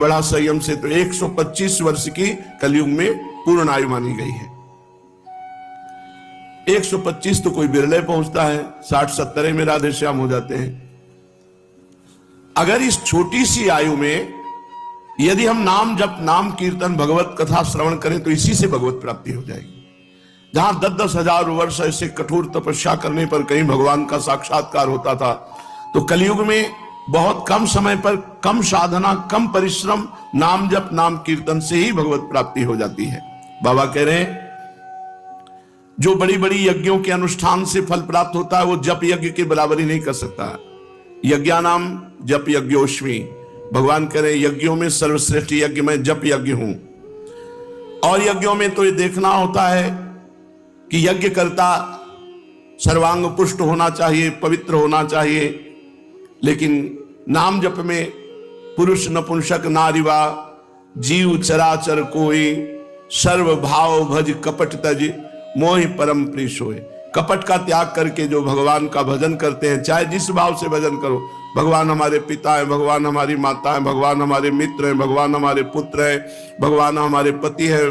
बड़ा संयम से तो 125 वर्ष की कलयुग में पूर्ण आयु मानी गई है। 125 तो कोई बिरले पहुंचता है, 60-70 में राधे श्याम हो जाते हैं। अगर इस छोटी सी आयु में यदि हम नाम जप, नाम कीर्तन, भगवत कथा श्रवण करें तो इसी से भगवत प्राप्ति हो जाएगी। जहां 10-10 हजार वर्ष ऐसे कठोर तपस्या करने पर कहीं भगवान का साक्षात्कार होता था, तो कलयुग में बहुत कम समय पर, कम साधना, कम परिश्रम, नाम जप, नाम कीर्तन से ही भगवत प्राप्ति हो जाती है। बाबा कह रहे हैं जो बड़ी बड़ी यज्ञों के अनुष्ठान से फल प्राप्त होता है वो जप यज्ञ के बराबरी नहीं कर सकता। यज्ञानाम जप यज्ञोश्मी, भगवान कह रहे यज्ञों में सर्वश्रेष्ठ यज्ञ मैं जप यज्ञ हूं। और यज्ञों में तो ये देखना होता है कि यज्ञ करता सर्वांग पुष्ट होना चाहिए, पवित्र होना चाहिए। लेकिन नाम जप में पुरुष नपुंसक नारीवा जीव चराचर कोई, सर्व भाव भज कपट तज मोहि परम प्रीश होए। कपट का त्याग करके जो भगवान का भजन करते हैं, चाहे जिस भाव से भजन करो, भगवान हमारे पिता हैं, भगवान हमारी माता हैं, भगवान हमारे मित्र हैं, भगवान हमारे पुत्र हैं, भगवान हमारे पति हैं,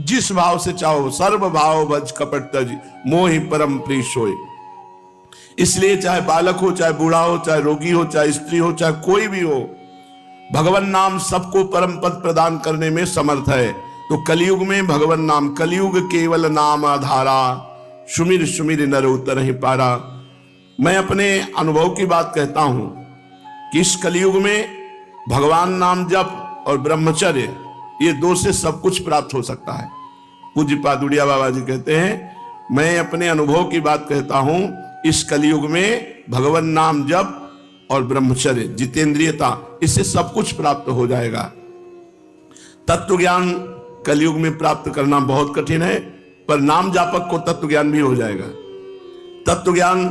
जिस भाव से चाहो, सर्व भाव भज कपट तज मोहि परम प्रीश होए। इसलिए चाहे बालक हो, चाहे बूढ़ा हो, चाहे रोगी हो, चाहे स्त्री हो, चाहे कोई भी हो, भगवान नाम सबको परम पद प्रदान करने में समर्थ है। तो कलयुग में भगवान नाम, कलयुग केवल नाम आधारा, सुमिर सुमिर नर उतर ही पारा। मैं अपने अनुभव की बात कहता हूं कि इस कलयुग में भगवान नाम जप और ब्रह्मचर्य, ये दो से सब कुछ प्राप्त हो सकता है। पूज्य पादुड़िया बाबा जी कहते हैं, मैं अपने अनुभव की बात कहता हूं, इस कलयुग में भगवान नाम जप और ब्रह्मचर्य, जितेंद्रियता, इससे सब कुछ प्राप्त हो जाएगा। तत्व ज्ञान कलयुग में प्राप्त करना बहुत कठिन है, पर नाम जापक को तत्व ज्ञान भी हो जाएगा। तत्व ज्ञान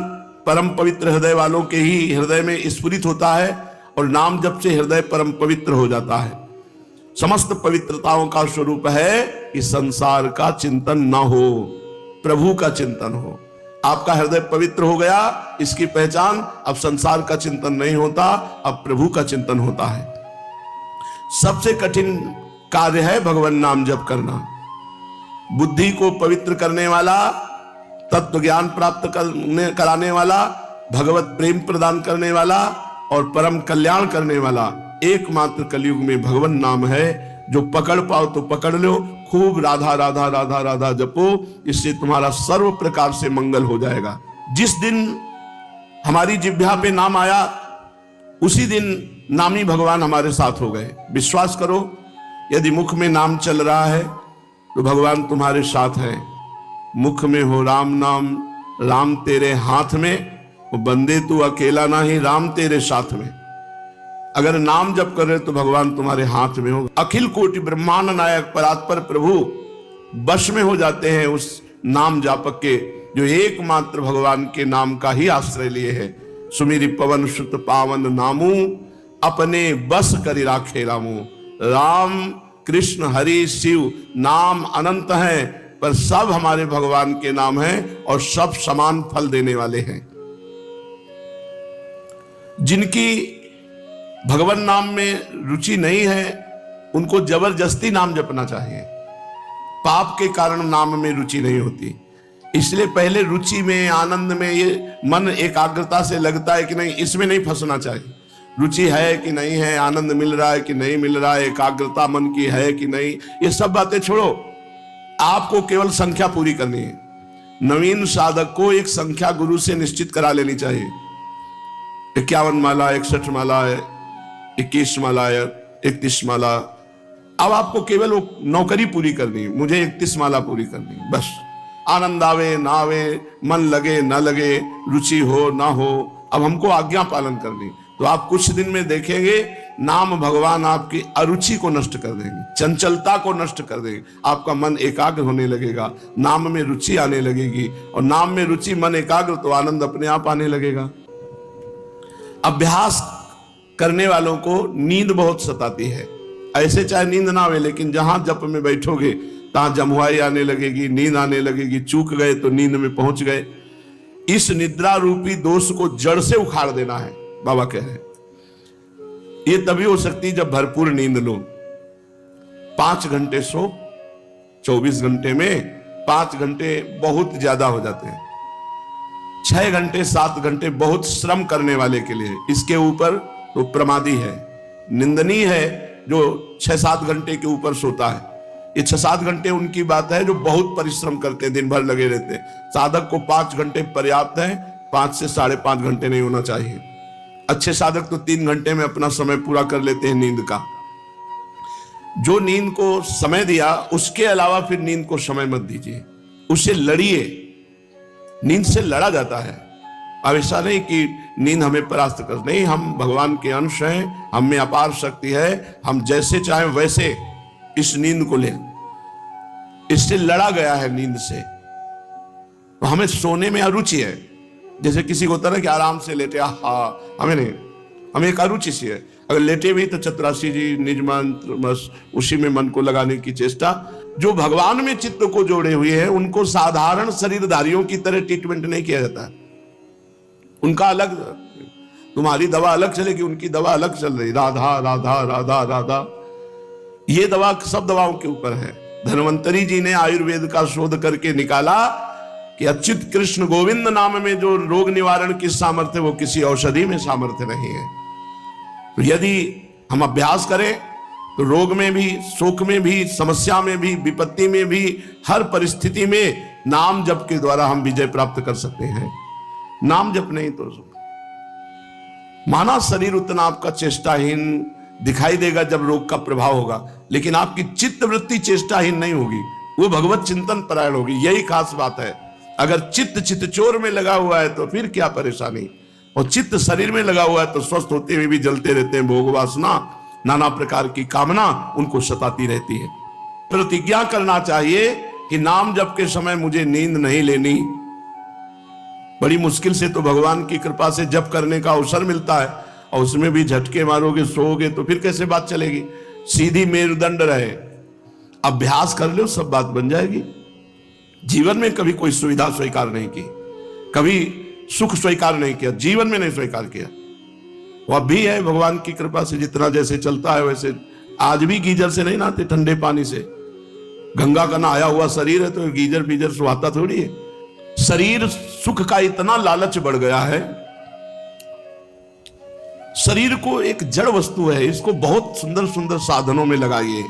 परम पवित्र हृदय वालों के ही हृदय में स्फुरित होता है और नाम जप से हृदय परम पवित्र हो जाता है। समस्त पवित्रताओं का स्वरूप है कि संसार का चिंतन ना हो, प्रभु का चिंतन हो। आपका हृदय पवित्र हो गया, इसकी पहचान अब संसार का चिंतन नहीं होता, अब प्रभु का चिंतन होता है। सबसे कठिन कार्य है भगवान नाम जप करना। बुद्धि को पवित्र करने वाला, तत्व ज्ञान प्राप्त कराने वाला, भगवत प्रेम प्रदान करने वाला और परम कल्याण करने वाला एकमात्र कलयुग में भगवान नाम है। जो पकड़ पाओ तो पकड़ लो, खूब राधा राधा राधा राधा जपो, इससे तुम्हारा सर्व प्रकार से मंगल हो जाएगा। जिस दिन हमारी जिह्वा पे नाम आया, उसी दिन नामी भगवान हमारे साथ हो गए। विश्वास करो, यदि मुख में नाम चल रहा है तो भगवान तुम्हारे साथ है। मुख में हो राम नाम, राम तेरे हाथ में, वो बंदे तू अकेला नहीं, राम तेरे साथ में। अगर नाम जप कर रहे तो भगवान तुम्हारे हाथ में हो। अखिल कोटि ब्रह्मांड नायक परात्पर प्रभु वश में हो जाते हैं उस नाम जापक के, जो एकमात्र भगवान के नाम का ही आश्रय लिए है। सुमिरि पवन सुत पावन नामू, अपने बस करि राखे रामू। राम कृष्ण हरि शिव नाम अनंत हैं, पर सब हमारे भगवान के नाम हैं और सब समान फल देने वाले हैं। जिनकी भगवान नाम में रुचि नहीं है, उनको जबरदस्ती नाम जपना चाहिए। पाप के कारण नाम में रुचि नहीं होती, इसलिए पहले रुचि में, आनंद में ये मन एकाग्रता से लगता है कि नहीं, इसमें नहीं फंसना चाहिए। रुचि है कि नहीं है, आनंद मिल रहा है कि नहीं मिल रहा है, एकाग्रता मन की है कि नहीं, ये सब बातें छोड़ो। आपको केवल संख्या पूरी करनी है। नवीन साधक को एक संख्या गुरु से निश्चित करा लेनी चाहिए। 51 माला, 61 माला, 21 माला, 31 माला। अब आपको केवल वो नौकरी पूरी करनी है, मुझे 31 माला पूरी करनी है, बस। आनंद आवे ना आवे, मन लगे ना लगे, रुचि हो ना हो, अब हमको आज्ञा पालन करनी। तो आप कुछ दिन में देखेंगे नाम भगवान आपकी अरुचि को नष्ट कर देंगे, चंचलता को नष्ट कर देंगे। आपका मन एकाग्र होने लगेगा, नाम में रुचि आने लगेगी, और नाम में रुचि, मन एकाग्र, तो आनंद अपने आप आने लगेगा। अभ्यास करने वालों को नींद बहुत सताती है। ऐसे चाहे नींद ना आवे, लेकिन जहां जप में बैठोगे तहां जमुआई आने लगेगी, नींद आने लगेगी। चूक गए तो नींद में पहुंच गए। इस निद्रा रूपी दोष को जड़ से उखाड़ देना है, बाबा कह रहे हैं। ये तभी हो सकती है जब भरपूर नींद लो। 5 घंटे सो, 24 घंटे में 5 घंटे बहुत ज्यादा हो जाते हैं। 6 घंटे 7 घंटे बहुत श्रम करने वाले के लिए, इसके ऊपर तो प्रमादी है, निंदनीय है जो 6-7 घंटे के ऊपर सोता है। ये 6-7 घंटे उनकी बात है जो बहुत परिश्रम करते हैं, दिन भर लगे रहते हैं। साधक को 5 घंटे पर्याप्त है, 5 से 5.5 घंटे नहीं होना चाहिए। अच्छे साधक तो 3 घंटे में अपना समय पूरा कर लेते हैं नींद का। जो नींद को समय दिया उसके अलावा फिर नींद को समय मत दीजिए, उससे लड़िए। नींद से लड़ा जाता है। अब ऐसा नहीं कि नींद हमें परास्त कर, नहीं, हम भगवान के अंश हैं, हम में अपार शक्ति है, हम जैसे चाहें वैसे इस नींद को लें। इससे लड़ा गया है नींद से। तो हमें सोने में अरुचि है। जैसे किसी को होता है ना कि आराम से लेटे, हमें नहीं, हमें एक अरुचि सी है। अगर लेटे भी तो चतुरासी जी, निज मंत्र, बस उसी में मन को लगाने की चेष्टा। जो भगवान में चित्त को जोड़े हुए हैं उनको साधारण शरीरधारियों की तरह ट्रीटमेंट नहीं किया जाता है। उनका अलग, तुम्हारी दवा अलग चलेगी, उनकी दवा अलग चल रही, राधा राधा राधा राधा। ये दवा सब दवाओं के ऊपर है। धन्वंतरी जी ने आयुर्वेद का शोध करके निकाला कि अच्युत कृष्ण गोविंद नाम में जो रोग निवारण की सामर्थ्य वो किसी औषधि में सामर्थ्य नहीं है। तो यदि हम अभ्यास करें तो रोग में भी, शोक में भी, समस्या में भी, विपत्ति में भी, हर परिस्थिति में नाम जप के द्वारा हम विजय प्राप्त कर सकते हैं। नाम जप नहीं तो माना शरीर उतना आपका चेष्टाहीन दिखाई देगा जब रोग का प्रभाव होगा, लेकिन आपकी चित्त वृत्ति चेष्टाहीन नहीं होगी, वो भगवत चिंतन परायण होगी। यही खास बात है। अगर चित्त चित्तचोर में लगा हुआ है तो फिर क्या परेशानी, और चित्त शरीर में लगा हुआ है तो स्वस्थ होते हुए भी जलते रहते हैं। भोग वासना, नाना प्रकार की कामना उनको सताती रहती है। प्रतिज्ञा करना चाहिए कि नाम जप के समय मुझे नींद नहीं लेनी। बड़ी मुश्किल से तो भगवान की कृपा से जप करने का अवसर मिलता है, और उसमें भी झटके मारोगे, सोओगे तो फिर कैसे बात चलेगी। सीधी मेरुदंड रहे, अभ्यास कर लो, सब बात बन जाएगी। जीवन में कभी कोई सुविधा स्वीकार नहीं की, कभी सुख स्वीकार नहीं किया, जीवन में नहीं स्वीकार किया। वो अब भी है भगवान की कृपा से, जितना जैसे चलता है वैसे। आज भी गीजर से नहीं नहाते, ठंडे पानी से। गंगा का नहाया हुआ शरीर है तो गीजर बीजर सुहाता थोड़ी है। शरीर सुख का इतना लालच बढ़ गया है। शरीर को एक जड़ वस्तु है, इसको बहुत सुंदर सुंदर साधनों में लगाइए,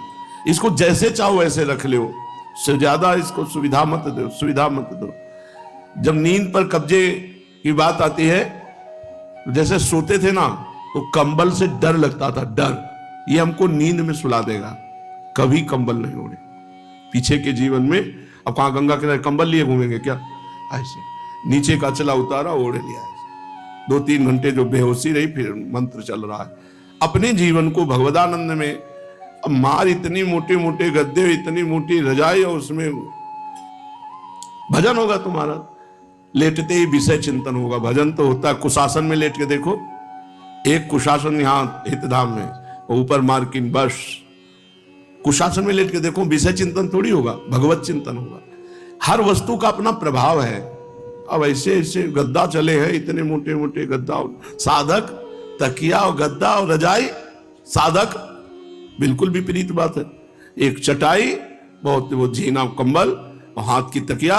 इसको जैसे चाहो वैसे रख लो, से ज्यादा इसको सुविधा मत दो, सुविधा मत दो। जब नींद पर कब्जे की बात आती है, जैसे सोते थे ना तो कंबल से डर लगता था, डर ये हमको नींद में सुला देगा, कभी कंबल नहीं ओढ़े। पीछे के जीवन में अब कहां गंगा किनारे कंबल लिए घूमेंगे क्या, ऐसे नीचे का चला उतारा, ओढ़ लिया। 2-3 घंटे जो बेहोशी रही, फिर मंत्र चल रहा है। अपने जीवन को भगवदानंद में, अब मार इतनी मोटे मोटे गद्दे, इतनी मोटी रजाई, और उसमें भजन होगा तुम्हारा। लेटते ही विषय चिंतन होगा। भजन तो होता है, कुशासन में लेट के देखो, एक कुशासन यहाँ हितधाम में, और ऊपर मार्किन, बस कुशासन में लेट के देखो, विषय चिंतन थोड़ी होगा, भगवत चिंतन होगा। हर वस्तु का अपना प्रभाव है। अब ऐसे ऐसे गद्दा चले हैं, इतने मोटे मोटे गद्दा, साधक तकिया और गद्दा और रजाई, साधक बिल्कुल विपरीत बात है। एक चटाई, बहुत वो झीना कंबल, और हाथ की तकिया,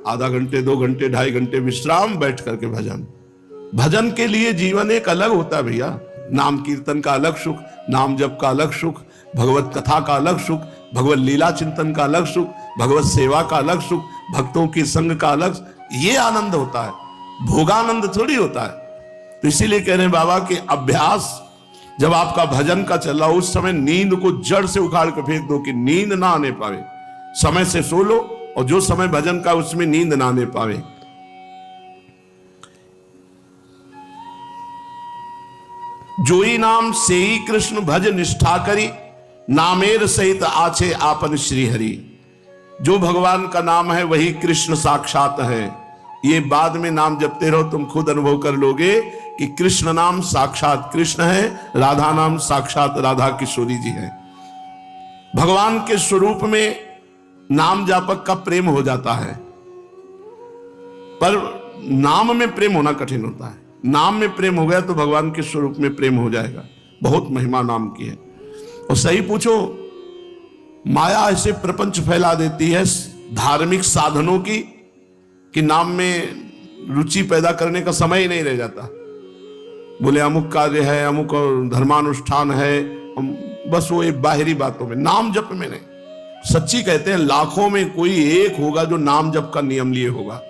आधा घंटे 2 घंटे 2.5 घंटे विश्राम, बैठ करके भजन। भजन के लिए जीवन एक अलग होता है भैया। नाम कीर्तन का अलग सुख, नाम जप का अलग सुख, भगवत कथा का अलग सुख, भगवत लीला चिंतन का अलग सुख, भगवत सेवा का अलग सुख, भक्तों की संग का अलग, ये आनंद होता है, भोगानंद थोड़ी होता है। तो इसीलिए कह रहे हैं बाबा कि अभ्यास जब आपका भजन का चल रहा हो, उस समय नींद को जड़ से उखाड़ कर फेंक दो कि नींद ना आने पावे। समय से सो लो, और जो समय भजन का उसमें नींद ना आने पावे। जोई नाम से ही कृष्ण भज निष्ठा करी, नामेर सहित आछे आपन श्री हरि। जो भगवान का नाम है वही कृष्ण साक्षात है। ये बाद में नाम जपते रहो, तुम खुद अनुभव कर लोगे कि कृष्ण नाम साक्षात कृष्ण है, राधा नाम साक्षात राधा किशोरी जी है। भगवान के स्वरूप में नाम जापक का प्रेम हो जाता है, पर नाम में प्रेम होना कठिन होता है। नाम में प्रेम हो गया तो भगवान के स्वरूप में प्रेम हो जाएगा। बहुत महिमा नाम की है। और सही पूछो, माया ऐसे प्रपंच फैला देती है धार्मिक साधनों की कि नाम में रुचि पैदा करने का समय ही नहीं रह जाता। बोले अमुक कार्य है, अमुक धर्मानुष्ठान है, बस वो एक बाहरी बातों में, नाम जप में नहीं। सच्ची कहते हैं लाखों में कोई एक होगा जो नाम जप का नियम लिए होगा।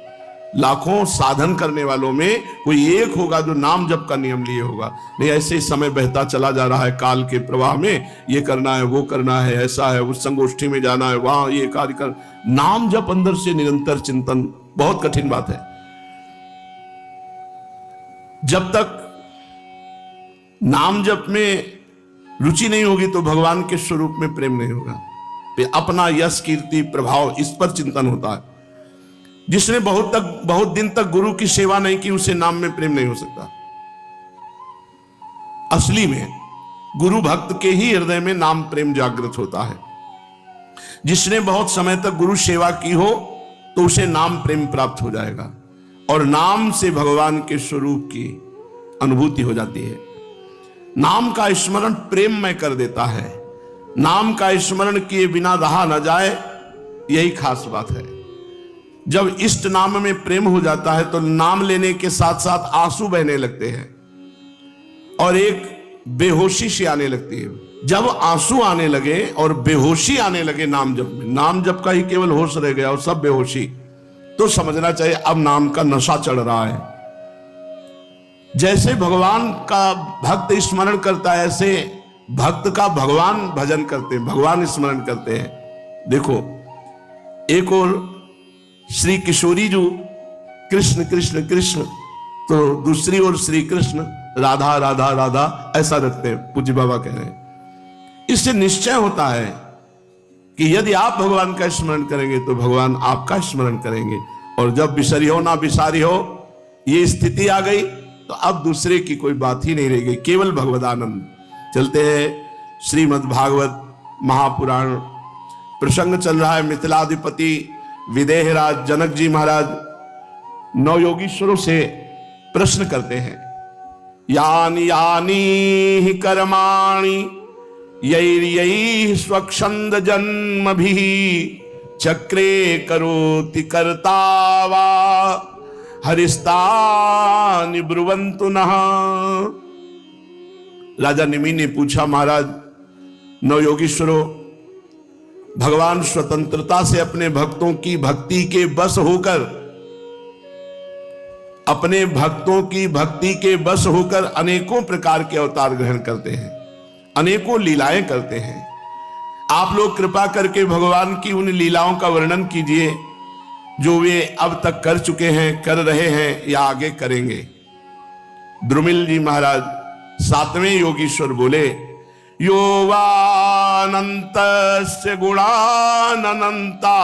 लाखों साधन करने वालों में कोई एक होगा जो नाम जप का नियम लिए होगा। नहीं ऐसे ही समय बहता चला जा रहा है काल के प्रवाह में, ये करना है, वो करना है, ऐसा है, उस संगोष्ठी में जाना है, वहां ये कार्य कर। नाम जप अंदर से निरंतर चिंतन बहुत कठिन बात है। जब तक नाम जप में रुचि नहीं होगी तो भगवान के स्वरूप में प्रेम नहीं होगा। अपना यश कीर्ति प्रभाव इस पर चिंतन होता है। जिसने बहुत दिन तक गुरु की सेवा नहीं की उसे नाम में प्रेम नहीं हो सकता। असली में गुरु भक्त के ही हृदय में नाम प्रेम जागृत होता है। जिसने बहुत समय तक गुरु सेवा की हो तो उसे नाम प्रेम प्राप्त हो जाएगा और नाम से भगवान के स्वरूप की अनुभूति हो जाती है। नाम का स्मरण प्रेममय कर देता है। नाम का स्मरण किए बिना रहा न जाए, यही खास बात है। जब इष्ट नाम में प्रेम हो जाता है तो नाम लेने के साथ साथ आंसू बहने लगते हैं और एक बेहोशी सी आने लगती है। जब आंसू आने लगे और बेहोशी आने लगे नाम जप में, नाम जप का ही केवल होश रह गया और सब बेहोशी, तो समझना चाहिए अब नाम का नशा चढ़ रहा है। जैसे भगवान का भक्त स्मरण करता है ऐसे भक्त का भगवान भजन करते हैं, भगवान स्मरण करते हैं। देखो एक और श्री किशोरी जो कृष्ण कृष्ण कृष्ण, तो दूसरी ओर श्री कृष्ण राधा राधा राधा ऐसा रखते हैं। पूज्य बाबा कह रहे हैं इससे निश्चय होता है कि यदि आप भगवान का स्मरण करेंगे तो भगवान आपका स्मरण करेंगे। और जब बिसरी हो ना बिसारी हो ये स्थिति आ गई तो अब दूसरे की कोई बात ही नहीं रह गई, केवल भगवदानंद। चलते हैं श्रीमद् भागवत महापुराण, प्रसंग चल रहा है मिथिलाधिपति विदेहराज जनक जी महाराज नौ योगीश्वरों से प्रश्न करते हैं। यानि यानि कर्माणि यैर्यैः स्वच्छन्द जन्मभिः चक्रे करोति कर्ता वा हरिस्तानि ब्रुवन्तु नः। राजा निमि ने पूछा, महाराज नौ योगीश्वरों, भगवान स्वतंत्रता से अपने भक्तों की भक्ति के बस होकर, अपने भक्तों की भक्ति के बस होकर अनेकों प्रकार के अवतार ग्रहण करते हैं, अनेकों लीलाएं करते हैं। आप लोग कृपा करके भगवान की उन लीलाओं का वर्णन कीजिए जो वे अब तक कर चुके हैं, कर रहे हैं या आगे करेंगे। द्रुमिल जी महाराज सातवें योगीश्वर बोले, यो वानन्तस्य गुणानन्ता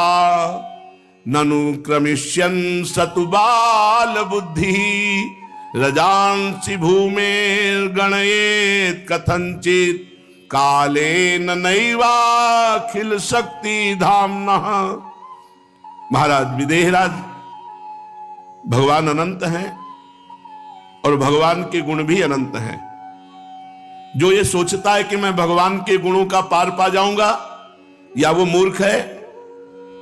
ननु क्रमिष्यन् सतु बाल बुद्धि रजांसि भूमेर्गणयेत् कथंचित् कालेन नैवाखिल शक्ति धाम्नः। महाराज विदेहराज भगवान अनंत हैं और भगवान के गुण भी अनंत हैं। जो ये सोचता है कि मैं भगवान के गुणों का पार पा जाऊंगा, या वो मूर्ख है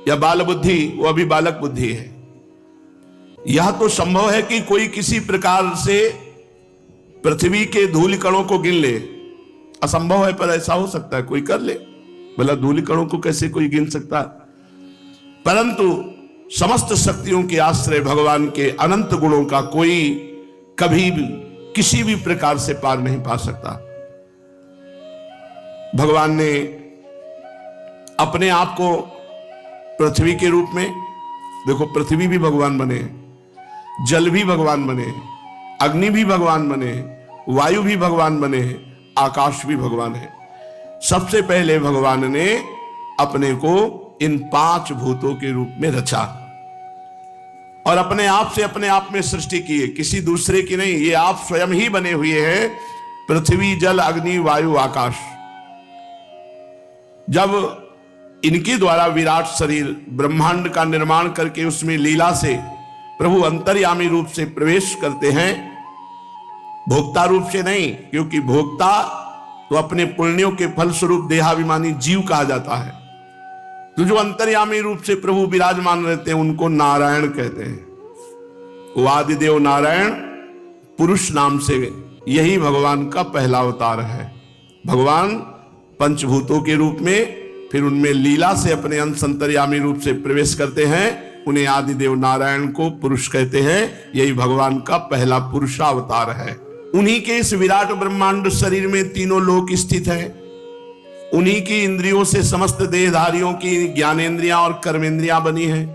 या बाल बुद्धि, वो अभी बालक बुद्धि है। यह तो संभव है कि कोई किसी प्रकार से पृथ्वी के धूल कणों को गिन ले, असंभव है पर ऐसा हो सकता है कोई कर ले। भला धूल कणों को कैसे कोई गिन सकता है? परंतु समस्त शक्तियों के आश्रय भगवान के अनंत गुणों का कोई कभी भी किसी भी प्रकार से पार नहीं पा सकता। भगवान ने अपने आप को पृथ्वी के रूप में, देखो पृथ्वी भी भगवान बने, जल भी भगवान बने, अग्नि भी भगवान बने, वायु भी भगवान बने, आकाश भी भगवान है। सबसे पहले भगवान ने अपने को इन पांच भूतों के रूप में रचा और अपने आप से अपने आप में सृष्टि की है, किसी दूसरे की नहीं। ये आप स्वयं ही बने हुए हैं, पृथ्वी जल अग्नि वायु आकाश। जब इनके द्वारा विराट शरीर ब्रह्मांड का निर्माण करके उसमें लीला से प्रभु अंतर्यामी रूप से प्रवेश करते हैं, भोक्ता रूप से नहीं, क्योंकि भोक्ता तो अपने पुण्यों के फलस्वरूप देहाभिमानी जीव कहा जाता है। तो जो अंतर्यामी रूप से प्रभु विराजमान रहते हैं उनको नारायण कहते हैं। वो आदिदेव नारायण पुरुष नाम से, यही भगवान का पहला अवतार है। भगवान पंचभूतों के रूप में, फिर उनमें लीला से अपने अंश अंतर्यामी रूप से प्रवेश करते हैं, उन्हें आदिदेव नारायण को पुरुष कहते हैं। यही भगवान का पहला पुरुषावतार है। उन्हीं के इस विराट ब्रह्मांड शरीर में तीनों लोक स्थित है। उन्हीं की इंद्रियों से समस्त देहधारियों की ज्ञानेंद्रियां और कर्मेंद्रियां बनी हैं।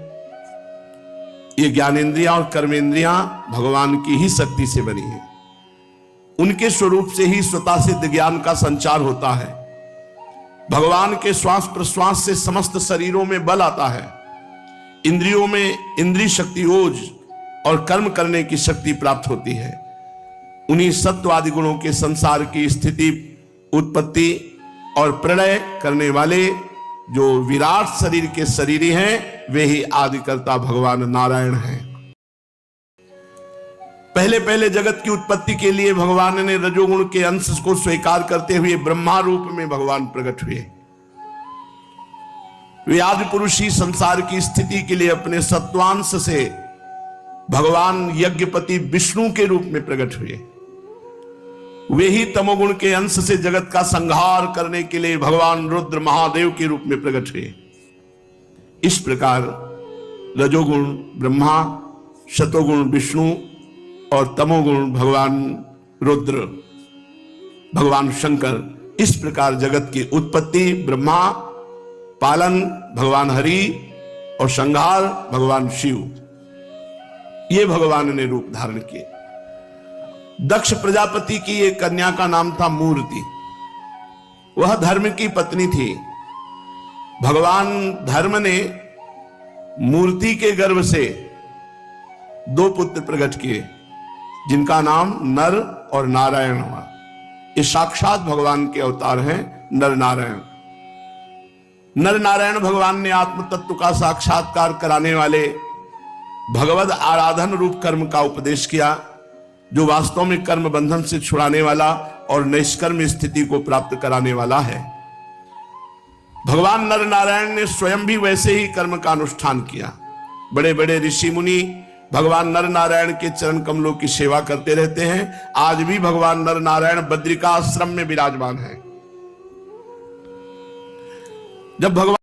ये ज्ञानेंद्रियां और कर्मेंद्रियां भगवान की ही शक्ति से बनी हैं। उनके स्वरूप से ही स्वतः सिद्ध ज्ञान का संचार होता है। भगवान के श्वास प्रश्वास से समस्त शरीरों में बल आता है। इंद्रियों में इंद्रिय शक्ति, ओज और कर्म करने की शक्ति प्राप्त होती है। उन्हीं सत्वादि गुणों के संसार की स्थिति, उत्पत्ति और प्रलय करने वाले जो विराट शरीर के शरीरी हैं, वे ही आदिकर्ता भगवान नारायण हैं। पहले पहले जगत की उत्पत्ति के लिए भगवान ने रजोगुण के अंश को स्वीकार करते हुए ब्रह्मा रूप में भगवान प्रकट हुए। वे आदि पुरुष ही संसार की स्थिति के लिए अपने सत्वांश से भगवान यज्ञपति विष्णु के रूप में प्रकट हुए। वे ही तमोगुण के अंश से जगत का संहार करने के लिए भगवान रुद्र महादेव के रूप में प्रकट हुए। इस प्रकार रजोगुण ब्रह्मा, शतोगुण विष्णु और तमोगुण भगवान रुद्र, भगवान शंकर, इस प्रकार जगत की उत्पत्ति ब्रह्मा, पालन भगवान हरि और संहार भगवान शिव, ये भगवान ने रूप धारण किए। दक्ष प्रजापति की एक कन्या का नाम था मूर्ति। वह धर्म की पत्नी थी। भगवान धर्म ने मूर्ति के गर्भ से दो पुत्र प्रकट किए, जिनका नाम नर और नारायण हुआ। ये साक्षात भगवान के अवतार हैं, नर नारायण। नर नारायण भगवान ने आत्म तत्व का साक्षात्कार कराने वाले भगवद आराधन रूप कर्म का उपदेश किया, जो वास्तव में कर्म बंधन से छुड़ाने वाला और निष्कर्म स्थिति को प्राप्त कराने वाला है। भगवान नर नारायण ने स्वयं भी वैसे ही कर्म का अनुष्ठान किया। बड़े बड़े ऋषि मुनि भगवान नर नारायण के चरण कमलों की सेवा करते रहते हैं। आज भी भगवान नर नारायण बद्रिका आश्रम में विराजमान है। जब भगवान